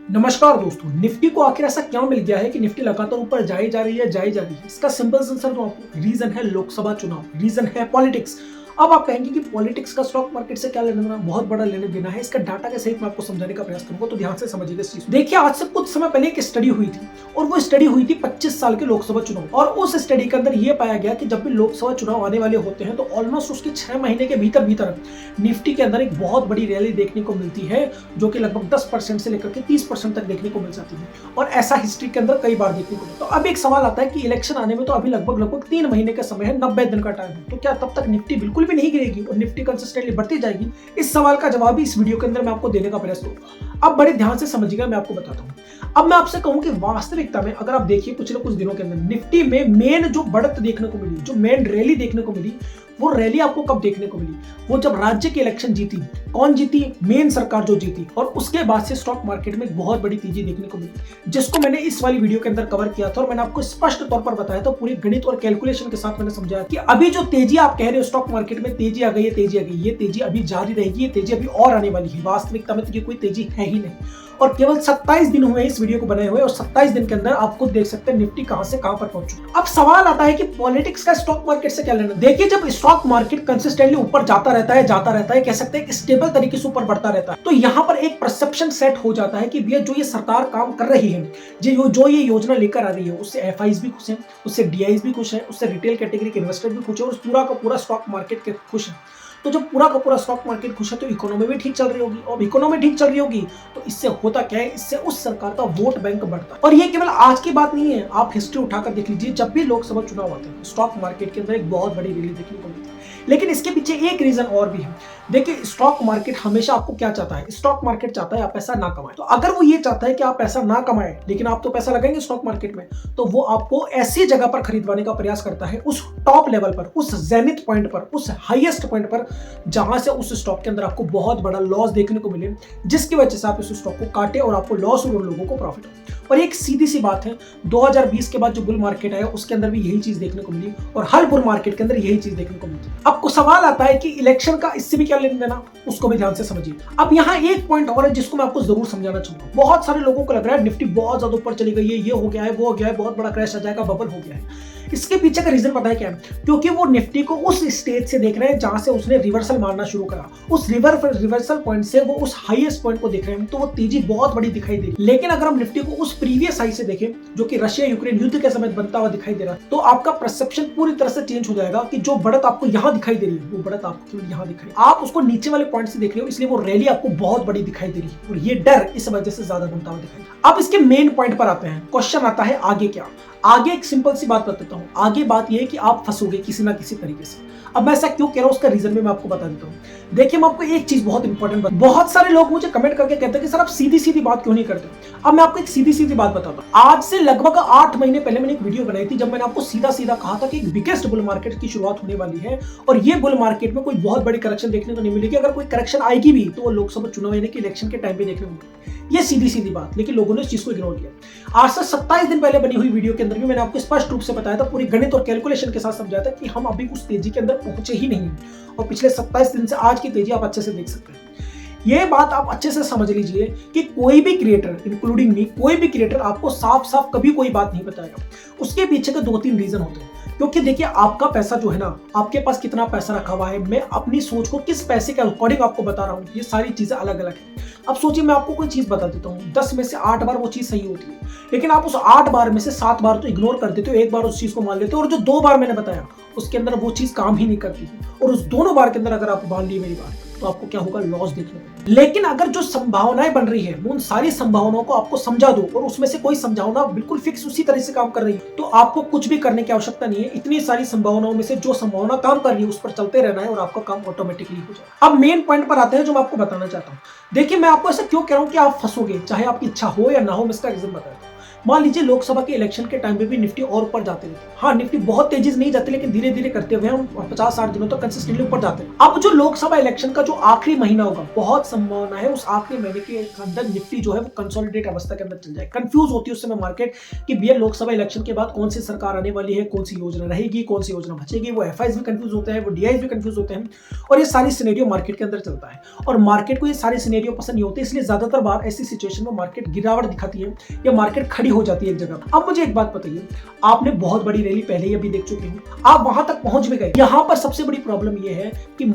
नमस्कार दोस्तों, निफ्टी को आखिर ऐसा क्या मिल गया है कि निफ्टी लगातार ऊपर जाई जा रही है। इसका सिंपल आंसर तो आपको रीजन है लोकसभा चुनाव, रीजन है पॉलिटिक्स। अब आप कहेंगे कि पॉलिटिक्स का स्टॉक मार्केट से क्या लेना देना, बहुत बड़ा लेने देना है। इसका डाटा के सहित मैं आपको समझाने का प्रयास करूंगा, तो ध्यान से समझिएगा इस चीज। देखिए, आज से कुछ समय पहले एक स्टडी हुई थी और वो स्टडी हुई थी 25 साल के लोकसभा चुनाव, और उस स्टडी के अंदर यह पाया गया कि जब भी लोकसभा चुनाव आने वाले होते हैं तो ऑलमोस्ट उसके 6 महीने के भीतर भीतर निफ्टी के अंदर एक बहुत बड़ी रैली देखने को मिलती है, जो कि लगभग 10% से लेकर के 30% तक देखने को मिल जाती है। और ऐसा हिस्ट्री के अंदर कई बार देखने को मिलता है। तो अब एक सवाल आता है कि इलेक्शन आने में तो अभी लगभग 3 महीने का समय है, 90 दिन का टाइम है, तो क्या तब तक निफ्टी बिल्कुल भी नहीं गिरेगी और निफ्टी कंसिस्टेंटली बढ़ती जाएगी? इस सवाल का जवाब भी इस वीडियो के अंदर मैं आपको देने का प्रयास करूंगा। अब बड़े ध्यान से समझिएगा, मैं आपको बताता हूं। अब मैं आपसे कहूं कि वास्तविकता में अगर आप देखिए पिछले कुछ दिनों के अंदर निफ्टी में मेन जो बढ़त देखने को मिली, जो मेन रैली देखने को मिली, वो रैली आपको कब देखने को मिली? वो जब राज्य की इलेक्शन जीती। कौन जीती? मेन सरकार जो जीती। और उसके बाद से स्टॉक मार्केट में एक बहुत बड़ी तेजी देखने को मिली, जिसको मैंने इस वाली वीडियो के अंदर कवर किया था और मैंने आपको स्पष्ट तौर पर बताया था, पूरी गणित और कैलकुलेशन के साथ मैंने समझाया कि अभी जो तेजी आप कह रहे हो स्टॉक मार्केट में तेजी आ गई है, तेजी आ गई, ये तेजी अभी जारी रहेगी, ये तेजी अभी और आने वाली है। वास्तविकता में तो ये कोई तेजी है ही नहीं, और केवल 27 दिन हुए इस वीडियो को बनाए हुए, और 27 दिन के अंदर आपको देख सकते हैं निफ्टी कहां से कहां पर पहुंच चुकी। अब सवाल आता है कि पॉलिटिक्स का स्टॉक मार्केट से क्या लेना? देखिए, जब स्टॉक मार्केट कंसिस्टेंटली ऊपर जाता रहता है, कह सकते हैं स्टेबल तरीके से ऊपर बढ़ता रहता है, तो यहां पर एक परसेप्शन सेट हो जाता है कि भैया जो ये सरकार काम कर रही है, जो ये योजना लेकर आ रही है, उससे एफआईज भी खुश है, उससे डीआईज भी खुश है, उससे रिटेल कैटेगरी के इन्वेस्टर भी खुश है, और पूरा का पूरा स्टॉक मार्केट के खुश है। तो जब पूरा का पूरा स्टॉक मार्केट खुश है तो इकोनॉमी भी ठीक चल रही होगी, और इकोनॉमी ठीक चल रही होगी तो इससे होता क्या है? इससे उस सरकार का वोट बैंक बढ़ता है। और ये केवल आज की बात नहीं है, आप हिस्ट्री उठाकर देख लीजिए, जब भी लोकसभा चुनाव आते हैं स्टॉक मार्केट के अंदर एक बहुत बड़ी रैली देखने को मिलती है। लेकिन इसके पीछे एक रीजन और भी है। देखिए, स्टॉक मार्केट हमेशा आपको क्या चाहता है? स्टॉक मार्केट चाहता है आप पैसा ना कमाएं। तो अगर वो ये चाहता है कि आप पैसा ना कमाएं, लेकिन आप तो पैसा लगाएंगे स्टॉक मार्केट में, तो वो आपको ऐसी जगह पर खरीदवाने का प्रयास करता है, उस टॉप लेवल पर, उस जेनिथ पॉइंट पर, उस हाईएस्ट पॉइंट पर, जहां से उस स्टॉक के अंदर आपको बहुत बड़ा लॉस देखने को मिले, जिसकी वजह से आप इस स्टॉक को काटे और आपको लॉस और उन लोगों को प्रॉफिट हो। और एक सीधी सी बात है, 2020 के बाद जो बुल मार्केट आया उसके अंदर भी यही चीज देखने को मिली, और हर बुल मार्केट के अंदर यही चीज देखने को मिलती है। आपको सवाल आता है कि इलेक्शन का इससे भी क्या लेना देना, उसको भी ध्यान से समझिए। अब यहाँ एक पॉइंट और है जिसको मैं आपको जरूर समझाना चाहूंगा। बहुत सारे लोगों को लग रहा है निफ्टी बहुत ज्यादा ऊपर चली गई है, ये हो गया है, वो हो गया है, बहुत बड़ा क्रैश आ जाएगा, बबल हो गया है। इसके पीछे का रीजन पता है क्या है? क्योंकि वो निफ्टी को उस स्टेज से देख रहे हैं जहां से उसने रिवर्सल मारना शुरू करा, उस रिवर्सल पॉइंट से वो उस हाईएस्ट पॉइंट को देख रहे हैं, तो वो तेजी बहुत बड़ी दिखाई दे रही। लेकिन अगर हम निफ्टी को उस प्रीवियस हाई से देखें, जो कि रशिया यूक्रेन युद्ध के समय बनता हुआ दिखाई दे रहा है, तो आपका परसेप्शन पूरी तरह से चेंज हो जाएगा कि जो बढ़त आपको यहां दिखाई दे रही है, वो बढ़त आपको केवल यहां दिखाई, आप उसको नीचे वाले पॉइंट से देख रहे हो, इसलिए वो रैली आपको बहुत बड़ी दिखाई दे रही है, और ये डर इस वजह से ज्यादा बनता हुआ दिखाई। अब इसके मेन पॉइंट पर आते हैं। क्वेश्चन आता है आगे क्या? आगे एक सिंपल सी बात बताता हूं। आगे बात यह है कि आप फंसोगे किसी ना किसी तरीके से। अब मैं ऐसा क्यों कह रहा हूं, उसका रीजन भी मैं आपको बता देता हूं। देखिए, मैं आपको एक चीज बहुत इंपॉर्टेंट बहुत सारे लोग मुझे कमेंट करके कहते हैं कि सर आप सीधी सीधी बात क्यों नहीं करते? अब मैं आपको एक सीधी सीधी बात बताता हूं। आज से लगभग 8 महीने पहले मैंने एक वीडियो बनाई थी, जब मैंने आपको सीधा सीधा कहा था कि एक बिगेस्ट बुल मार्केट की शुरुआत होने वाली है, और ये बुल मार्केट में कोई बहुत बड़ी करेक्शन देखने को नहीं मिलेगी। अगर कोई करेक्शन आएगी भी तो वो लोकसभा चुनाव यानी कि इलेक्शन के टाइम पे देखने को मिलेगी। ये सीधी सीधी बात, लेकिन लोगों ने इस चीज को इग्नोर किया। आज से 27 दिन पहले बनी हुई वीडियो के अंदर भी मैंने आपको स्पष्ट रूप से बताया था, पूरी गणित और कैलकुलेशन के साथ समझाया था कि हम अभी उस तेजी के अंदर पहुंचे ही नहीं, और पिछले 27 दिन से आज की तेजी आप अच्छे से देख सकते हैं। ये बात आप अच्छे से समझ लीजिए कि कोई भी क्रिएटर, इंक्लूडिंग मी, कोई भी क्रिएटर आपको साफ साफ कभी कोई बात नहीं बताएगा। उसके पीछे के 2-3 रीजन होते हैं। क्योंकि देखिए, आपका पैसा जो है ना, आपके पास कितना पैसा रखा हुआ है, मैं अपनी सोच को किस पैसे के अकॉर्डिंग आपको बता रहा हूँ, ये सारी चीजें अलग अलग है। अब सोचिए, मैं आपको कोई चीज बता देता हूँ, 10 में से 8 बार वो चीज सही होती है, लेकिन आप उस 8 बार में से 7 बार तो इग्नोर कर देते हो, एक बार उस चीज को मान लेते हो, और जो 2 बार मैंने बताया उसके अंदर वो चीज काम ही नहीं करती है, और उस दोनों बार के अंदर अगर आप मान लिए मेरी बात, तो आपको क्या होगा? लॉस देखने को। लेकिन अगर जो संभावनाएं बन रही है, उन सारी संभावनाओं को आपको समझा दो, और उसमें से कोई संभावना बिल्कुल फिक्स उसी तरह से काम कर रही है, तो आपको कुछ भी करने की आवश्यकता नहीं है। इतनी सारी संभावनाओं में से जो संभावना काम कर रही है उस पर चलते रहना है, और आपका काम ऑटोमेटिकली हो जाए। अब मेन पॉइंट पर आते हैं जो मैं आपको बताना चाहता हूँ। देखिए, मैं आपको ऐसा क्यों कह रहा हूँ कि आप फंसोगे, चाहे आपकी इच्छा हो या ना हो, मैं इसका रीजन बताता हूँ। मान लीजिए लोकसभा के इलेक्शन के टाइम पे भी निफ्टी और ऊपर जाते हैं। हाँ, निफ्टी बहुत तेजी से नहीं जाते, लेकिन धीरे धीरे करते हुए हम 50-60 दिनों तक कंसिस्टेंटली ऊपर जाते हैं। अब जो लोकसभा इलेक्शन का जो आखिरी महीना होगा, बहुत संभावना है उस आखिरी महीने के अंदर निफ्टी जो है वो कंसोलिडेट अवस्था के अंदर चल जाए। कंफ्यूज होती है उस समय मार्केट कि भैया लोकसभा इलेक्शन के बाद कौन सी सरकार आने वाली है, कौन सी योजना रहेगी, कौन सी योजना बचेगी। वो एफआईज भी कंफ्यूज होते हैं, वो डीआईज भी कंफ्यूज होते हैं, और ये सारी सिनेरियो मार्केट के अंदर चलता है। और मार्केट को ये सारे सिनेरियो पसंद नहीं होते, इसलिए ज्यादातर बार ऐसी सिचुएशन में मार्केट गिरावट दिखाती है या मार्केट खड़ी हो जाती है एक जगह। अब मुझे एक बात बताइए, आपने बहुत बड़ी रैली पहले ही अभी देख चुके हैं, आप वहां तक पहुंच भी गए। यहां पर सबसे बड़ी प्रॉब्लम यह है कि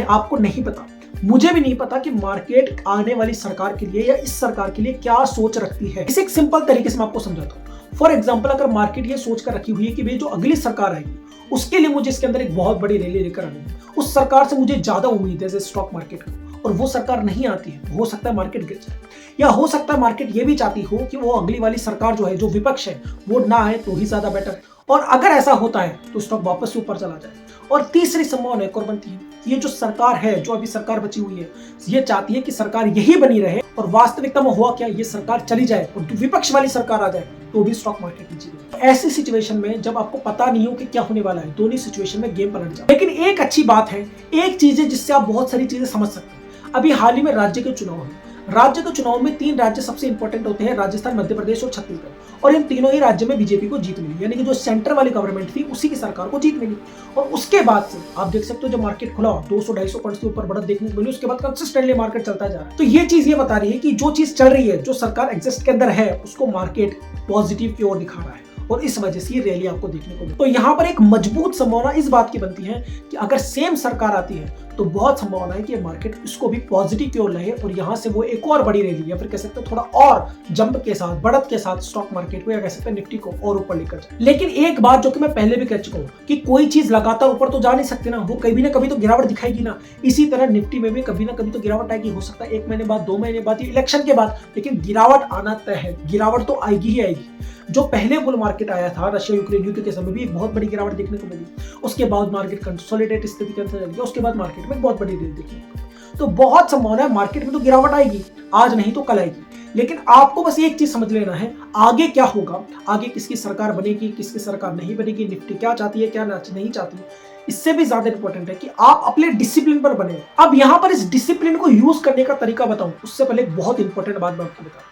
आपको नहीं पता, मुझे भी नहीं पता कि मार्केट आने वाली सरकार के लिए या इस सरकार के लिए क्या सोच रखती है। इसे एक सिंपल तरीके से मैं आपको समझाता हूं। फॉर एग्जाम्पल, अगर मार्केट ये सोच कर रखी हुई है कि भाई जो अगली सरकार आएगी उसके लिए मुझे इसके अंदर एक बहुत बड़ी रैली लेकर आनी है, उस सरकार से मुझे ज्यादा उम्मीद है जैसे स्टॉक मार्केट को, और वो सरकार नहीं आती है, हो सकता है मार्केट गिर जाए। या हो सकता है मार्केट ये भी चाहती हो कि वो अगली वाली सरकार जो है, जो विपक्ष है, वो ना आए तो ही ज्यादा बेटर है, और अगर ऐसा होता है तो स्टॉक वापस से ऊपर चला जाए। और तीसरी संभावना एक और बनती है, ये जो सरकार है, जो अभी सरकार बची हुई है, ये चाहती है कि सरकार यही बनी रहे, और वास्तविकता में हुआ क्या, ये सरकार चली जाए और विपक्ष वाली सरकार आ जाए तो भी स्टॉक मार्केट नीचे गिरे। ऐसी सिचुएशन में जब आपको पता नहीं हो कि क्या होने वाला है, दोनों सिचुएशन में गेम पलट जाए। लेकिन एक अच्छी बात है, एक चीज है जिससे आप बहुत सारी चीजें समझ सकते हैं। अभी हाल ही में राज्य के चुनाव है, राज्य के चुनाव में 3 राज्य सबसे इंपॉर्टेंट होते हैं, राजस्थान, मध्य प्रदेश और छत्तीसगढ़, और इन तीनों ही राज्य में बीजेपी को जीत मिली, यानी कि जो सेंटर वाली गवर्नमेंट थी उसी की सरकार को जीत मिली। और उसके बाद से आप देख सकते हो जब मार्केट खुला 200-250 पॉइंट्स के ऊपर बढ़त देखने को मिली, उसके बाद कंसिस्टेंटली मार्केट चलता जा रहा है। तो ये चीज ये बता रही है कि जो चीज चल रही है, जो सरकार एग्जिस्ट के अंदर है, उसको मार्केट पॉजिटिव की ओर दिखा रहा है, और इस वजह से ये रैली आपको देखने को मिली। तो यहाँ पर एक मजबूत संभावना इस बात की बनती है कि अगर सेम सरकार आती है तो बहुत संभावना है कि मार्केट इसको भी पॉजिटिव की ओर लाए, और यहाँ से वो एक और बड़ी रैली या फिर कह सकते हैं थोड़ा और जंप के साथ, बढ़त के साथ स्टॉक मार्केट को या कह सकते हैं निफ्टी को और ऊपर लेकर जाए। लेकिन एक बात जो कि मैं पहले भी कह चुका हूँ कि कोई चीज लगातार ऊपर तो जा नहीं सकती ना, वो कभी ना कभी तो गिरावट दिखाएगी ना। इसी तरह निफ्टी में भी कभी ना कभी तो गिरावट आएगी, हो सकता है 1 महीने बाद, 2 महीने बाद, इलेक्शन के बाद, लेकिन गिरावट आना तय है। गिरावट तो आएगी ही आएगी। जो पहले बुल मार्केट आया था रशिया यूक्रेन युद्ध के समय भी एक बहुत बड़ी गिरावट देखने को मिली, उसके बाद मार्केट कंसोलिडेट स्थिति के अंदर चल गया, उसके बाद मार्केट में बहुत बड़ी रैली देखने को मिली। तो बहुत संभावना है मार्केट में तो गिरावट आएगी, आज नहीं तो कल आएगी। लेकिन आपको बस एक चीज समझ लेना है, आगे क्या होगा, आगे किसकी सरकार बनेगी, किसकी सरकार नहीं बनेगी, निफ्टी क्या चाहती है, क्या नहीं चाहती है, इससे भी ज्यादा इंपॉर्टेंट है कि आप अपने डिसिप्लिन पर बने। अब यहां पर इस डिसिप्लिन को यूज करने का तरीका बताऊं, उससे पहले एक बहुत इंपॉर्टेंट बात मैं आपको बता रहा हूं।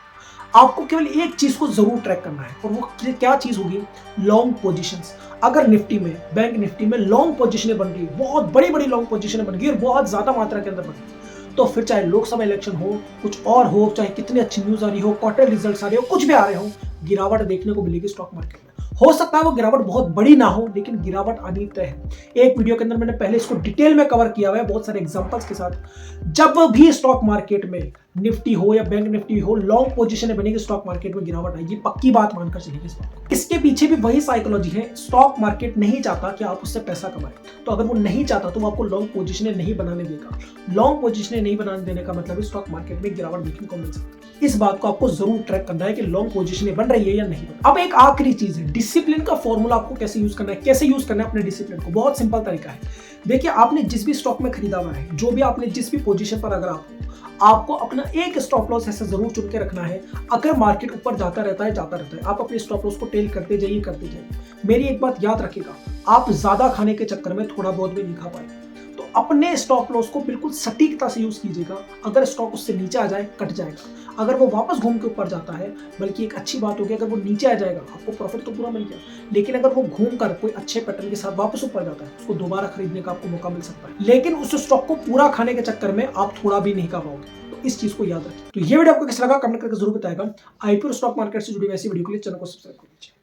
आपको केवल एक चीज को जरूर ट्रैक करना है, और वो क्या चीज होगी, लॉन्ग पोजीशंस। अगर निफ्टी में, बैंक निफ्टी में लॉन्ग पोजीशनें बन रही, बहुत बड़ी बड़ी लॉन्ग पोजीशनें बन गई और बहुत ज्यादा मात्रा के अंदर बन गई, तो फिर चाहे लोकसभा इलेक्शन हो, कुछ और हो, चाहे कितनी अच्छी न्यूज आ रही हो, क्वार्टर रिजल्ट्स आ रहे हो, कुछ भी आ रहे हो, गिरावट देखने को मिलेगी स्टॉक मार्केट में। हो सकता है वो गिरावट बहुत बड़ी ना हो, लेकिन गिरावट आनी तय है। एक वीडियो के अंदर मैंने पहले इसको डिटेल में कवर किया हुआ है बहुत सारे एग्जांपल्स के साथ। जब भी स्टॉक मार्केट में, निफ्टी हो या बैंक निफ्टी हो, लॉन्ग पोजीशन बनेगी, स्टॉक मार्केट में गिरावट आएगी, पक्की बात मानकर चलिए इस बात को। इसके पीछे भी वही साइकोलॉजी है, स्टॉक मार्केट नहीं चाहता कि आप उससे पैसा कमाएं, तो अगर वो नहीं चाहता तो वो आपको लॉन्ग पोजीशनें नहीं बनाने देगा। लॉन्ग पोजीशनें नहीं बनाने देने का मतलब स्टॉक मार्केट में गिरावट देखने को मिल सकती है। इस बात को आपको जरूर ट्रैक करना है कि लॉन्ग पोजीशनें बन रही है या नहीं। अब एक आखिरी चीज है, डिसिप्लिन का फॉर्मूला आपको कैसे यूज करना है, कैसे यूज करना है अपने डिसिप्लिन को। बहुत सिंपल तरीका है। देखिए, आपने जिस भी स्टॉक में खरीदा हुआ है, जो भी आपने जिस भी पोजीशन पर अगर आपको अपना एक स्टॉप लॉस ऐसा जरूर चुन के रखना है। अगर मार्केट ऊपर जाता रहता है, आप अपने स्टॉप लॉस को टेल करते जाइए। मेरी एक बात याद रखिएगा, आप ज्यादा खाने के चक्कर में थोड़ा बहुत भी नहीं खा पाए, तो अपने स्टॉप लॉस को बिल्कुल सटीकता से यूज कीजिएगा। अगर स्टॉक उससे नीचे आ जाए, कट जाएगा। अगर वो वापस घूम के ऊपर जाता है, बल्कि एक अच्छी बात होगी, अगर वो नीचे आ जाएगा, आपको प्रॉफिट तो पूरा मिल गया, लेकिन अगर वो घूम कर कोई अच्छे पैटर्न के साथ वापस ऊपर जाता है, उसको दोबारा खरीदने का आपको मौका मिल सकता है। लेकिन उस स्टॉक को पूरा खाने के चक्कर में आप थोड़ा भी नहीं खा पाओगे। तो इस चीज को याद रखें। तो ये वीडियो आपको कैसा लगा कमेंट करके जरूर बताएगा। आईपीओ स्टॉक मार्केट से जुड़ी वैसी वीडियो के लिए चैनल को सब्सक्राइब कर लीजिए।